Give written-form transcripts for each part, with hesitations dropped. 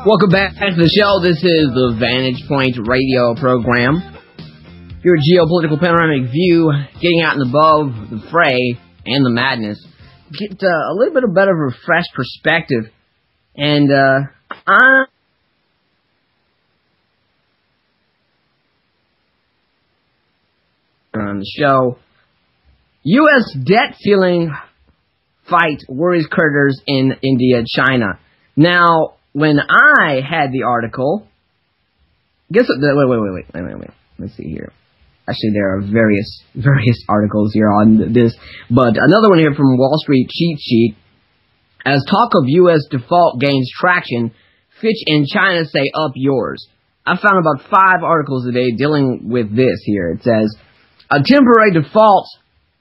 Welcome back to the show. This is the Vantage Point radio program. Your geopolitical panoramic view, getting out and above the fray and the madness. Get a little bit of better of a fresh perspective. And on the show, U.S. debt ceiling fight worries creditors in India, China. Now, when I had the article, guess what? Wait. Let's see here. Actually, there are various articles here on this, but another one here from Wall Street Cheat Sheet. As talk of U.S. default gains traction, Fitch and China say up yours. I found about 5 articles today dealing with this here. It says, a temporary default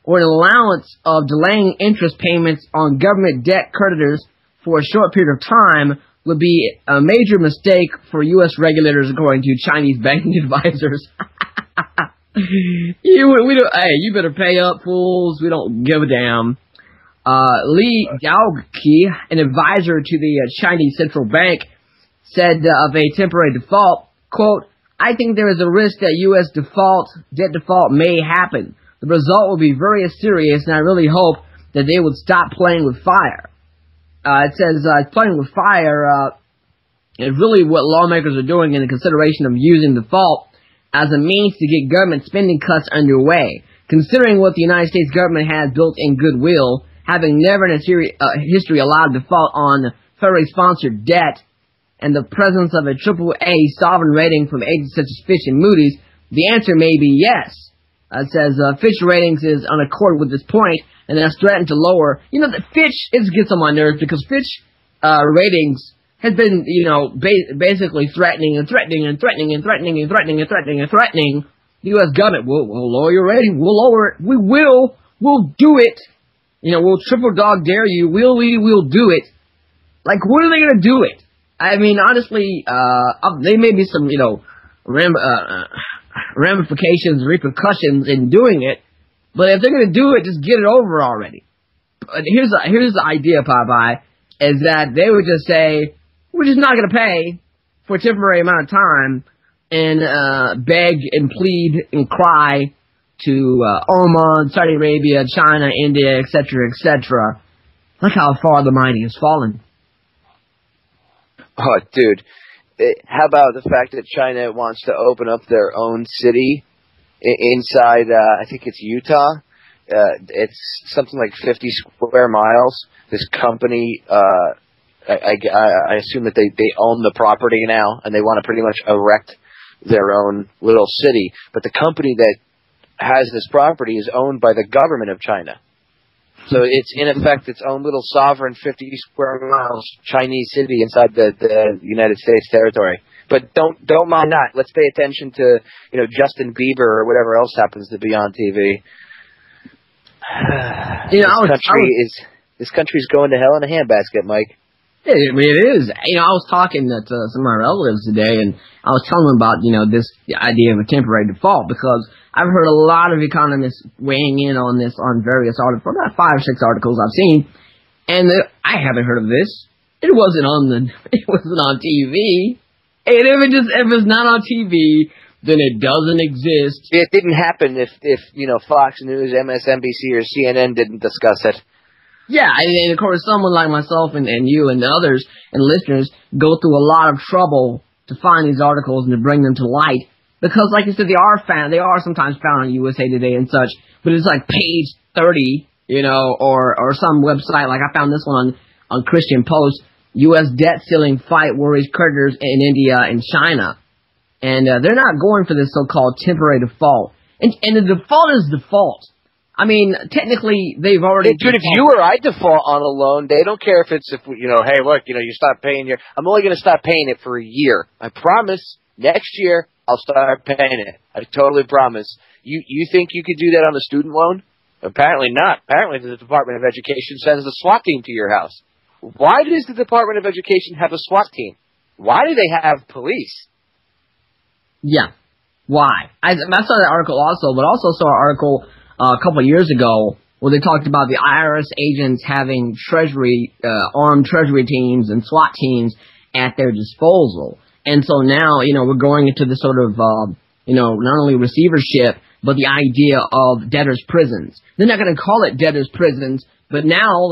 or an allowance of delaying interest payments on government debt creditors for a short period of time would be a major mistake for U.S. regulators, according to Chinese banking advisors. You better pay up, fools. We don't give a damn. Li Daoqi, an advisor to the Chinese Central Bank, said of a temporary default, quote, I think there is a risk that U.S. debt default may happen. The result will be very serious, and I really hope that they would stop playing with fire. It says playing with fire is really what lawmakers are doing in the consideration of using default as a means to get government spending cuts underway. Considering what the United States government has built in goodwill, having never in its history allowed default on federally sponsored debt, and the presence of a AAA sovereign rating from agencies such as Fitch and Moody's, the answer may be yes. It says Fitch Ratings is on accord with this point, and has threatened to lower. You know, Fitch gets on my nerves because Fitch Ratings has been, basically threatening the U.S. government. We'll lower your rating. We'll lower it. We will. We'll do it. We'll triple dog dare you. We'll do it. Like, when are they going to do it? I mean, honestly, there may be some, ramifications, repercussions in doing it. But if they're going to do it, just get it over already. But here's the idea, Popeye, is that they would just say, we're just not going to pay for a temporary amount of time and beg and plead and cry to Oman, Saudi Arabia, China, India, etc., etc. Look how far the mighty has fallen. Oh, dude. How about the fact that China wants to open up their own city inside, I think it's Utah. It's something like 50 square miles. This company, I assume that they own the property now, and they want to pretty much erect their own little city. But the company that has this property is owned by the government of China. So it's, in effect, its own little sovereign 50 square miles Chinese city inside the United States territory. But don't mind that. Let's pay attention to, Justin Bieber or whatever else happens to be on TV. This country's going to hell in a handbasket, Mike. I mean, it is. I was talking to some of my relatives today, and I was telling them about, this idea of a temporary default, because I've heard a lot of economists weighing in on this on various articles, about 5 or 6 articles I've seen, and I haven't heard of this. It wasn't on TV. And if it's not on TV, then it doesn't exist. It didn't happen if Fox News, MSNBC, or CNN didn't discuss it. Yeah, and of course, someone like myself and you and others and listeners go through a lot of trouble to find these articles and to bring them to light. Because, like I said, they are sometimes found on USA Today and such, but it's like page 30, or some website. Like I found this one on Christian Post. U.S. debt ceiling fight worries creditors in India and China. And they're not going for this so-called temporary default. And the default is default. I mean, technically, they've already... Dude, if you or I default on a loan, they don't care hey, look, you stop paying I'm only going to stop paying it for a year. I promise, next year, I'll start paying it. I totally promise. You think you could do that on a student loan? Apparently not. Apparently the Department of Education sends a SWAT team to your house. Why does the Department of Education have a SWAT team? Why do they have police? Yeah. Why? I saw that article also, but also saw an article a couple of years ago where they talked about the IRS agents having armed treasury teams and SWAT teams at their disposal. And so now, we're going into the sort of, not only receivership, but the idea of debtors' prisons. They're not going to call it debtors' prisons, but now,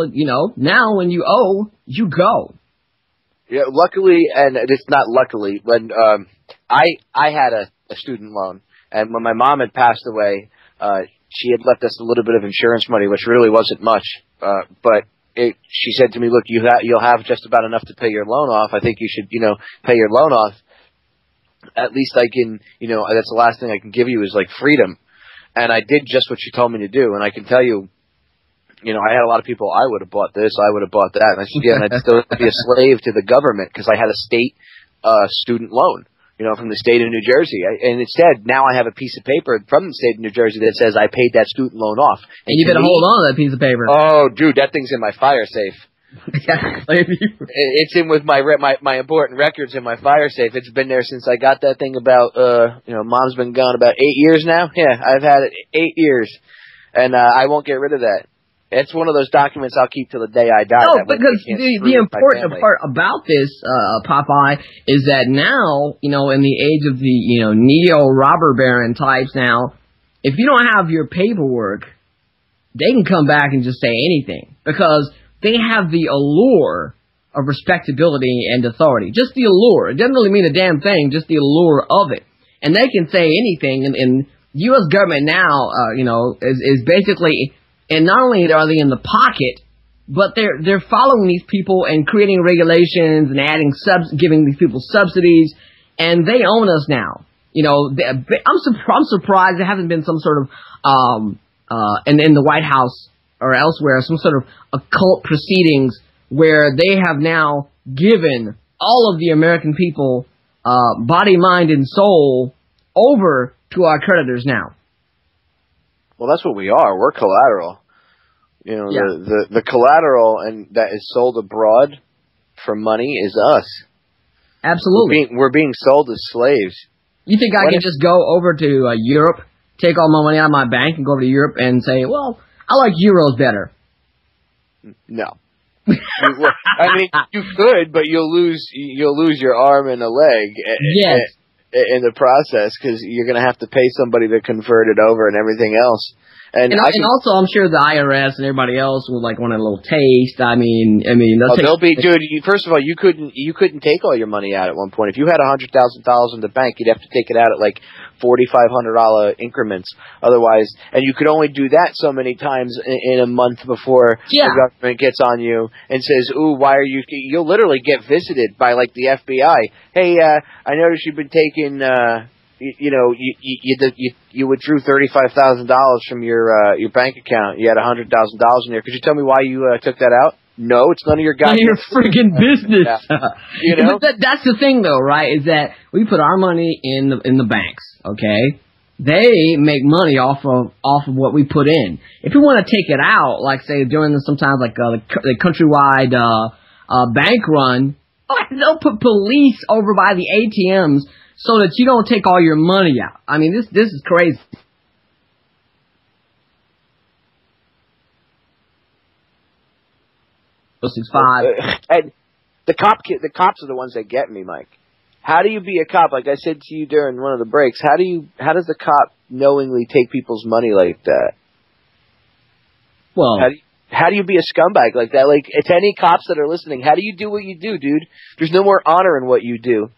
now when you owe, you go. Yeah, luckily, and it's not luckily, when I had a student loan, and when my mom had passed away, she had left us a little bit of insurance money, which really wasn't much, but she said to me, look, you'll have just about enough to pay your loan off. I think you should, pay your loan off. At least I can, that's the last thing I can give you is like freedom. And I did just what she told me to do. And I can tell you, I had a lot of people, I would have bought this, I would have bought that. And I said, yeah, and I'd still be a slave to the government because I had a state student loan, from the state of New Jersey. And instead, now I have a piece of paper from the state of New Jersey that says I paid that student loan off. And you better hold on to that piece of paper. Oh, dude, that thing's in my fire safe. It's in with my important records in my fire safe. It's been there since I got that thing about, Mom's been gone about 8 years now. Yeah, I've had it 8 years. And I won't get rid of that. It's one of those documents I'll keep till the day I die. No, because the important part about this, Popeye, is that now, in the age of the, neo-robber baron types now, if you don't have your paperwork, they can come back and just say anything. Because they have the allure of respectability and authority. Just the allure. It doesn't really mean a damn thing, just the allure of it. And they can say anything, and the U.S. government now, is basically... And not only are they in the pocket, but they're following these people and creating regulations and adding giving these people subsidies, and they own us now. I'm surprised there hasn't been some sort of in the White House or elsewhere some sort of occult proceedings where they have now given all of the American people body, mind, and soul over to our creditors now. Well, that's what we are. We're collateral. The collateral and that is sold abroad for money is us. Absolutely. We're being sold as slaves. You think I can just go over to Europe, take all my money out of my bank, and go over to Europe and say, well, I like euros better? No. I mean, you could, but you'll lose your arm and a leg. Yes. In the process, because you're going to have to pay somebody to convert it over and everything else. And also, I'm sure the IRS and everybody else would want a little taste. I mean, they'll be, dude. First of all, you couldn't take all your money out at one point. If you had $100,000 in the bank, you'd have to take it out at like $4,500 increments. Otherwise, and you could only do that so many times in a month before the government gets on you and says, "Ooh, why are you?" You'll literally get visited by like the FBI. Hey, I noticed you've been taking. You withdrew $35,000 from your bank account. You had $100,000 in there. Could you tell me why you took that out? No, it's none of your goddamn. None of your friggin' business. But that's the thing, though, right? Is that we put our money in the banks. Okay, they make money off of what we put in. If we want to take it out, like say during sometimes like the countrywide bank run, they'll put police over by the ATMs. So that you don't take all your money out. I mean, this is crazy. And the cops are the ones that get me, Mike. How do you be a cop? Like I said to you during one of the breaks, how does the cop knowingly take people's money like that? Well, how do you be a scumbag like that? Like, to any cops that are listening, how do you do what you do, dude? There's no more honor in what you do.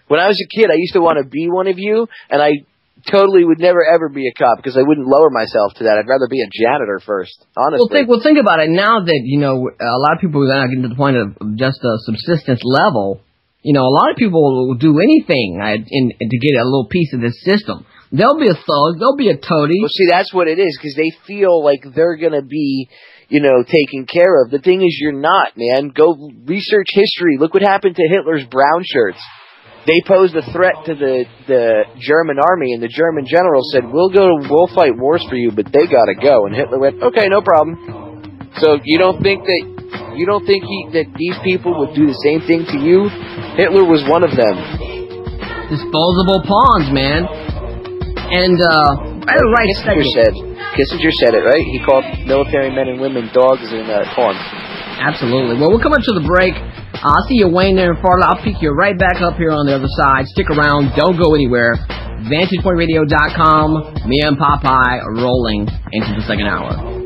When I was a kid, I used to want to be one of you, and I totally would never, ever be a cop because I wouldn't lower myself to that. I'd rather be a janitor first, honestly. Well, think about it. Now that, a lot of people are getting to the point of just a subsistence level, a lot of people will do anything to get a little piece of this system. They'll be a thug. They'll be a toady. Well, see, that's what it is because they feel like they're going to be, taken care of. The thing is, you're not, man. Go research history. Look what happened to Hitler's brown shirts. They posed a threat to the German army, and the German general said, we'll fight wars for you, but they gotta go. And Hitler went, okay, no problem. So you don't think that these people would do the same thing to you? Hitler was one of them. Disposable pawns, man. And Kissinger said it, right? He called military men and women dogs and pawns. Absolutely. Well, we'll come up to the break. I'll see you, Wayne, there in Farley. I'll pick you right back up here on the other side. Stick around. Don't go anywhere. VantagePointRadio.com. Me and Popeye are rolling into the second hour.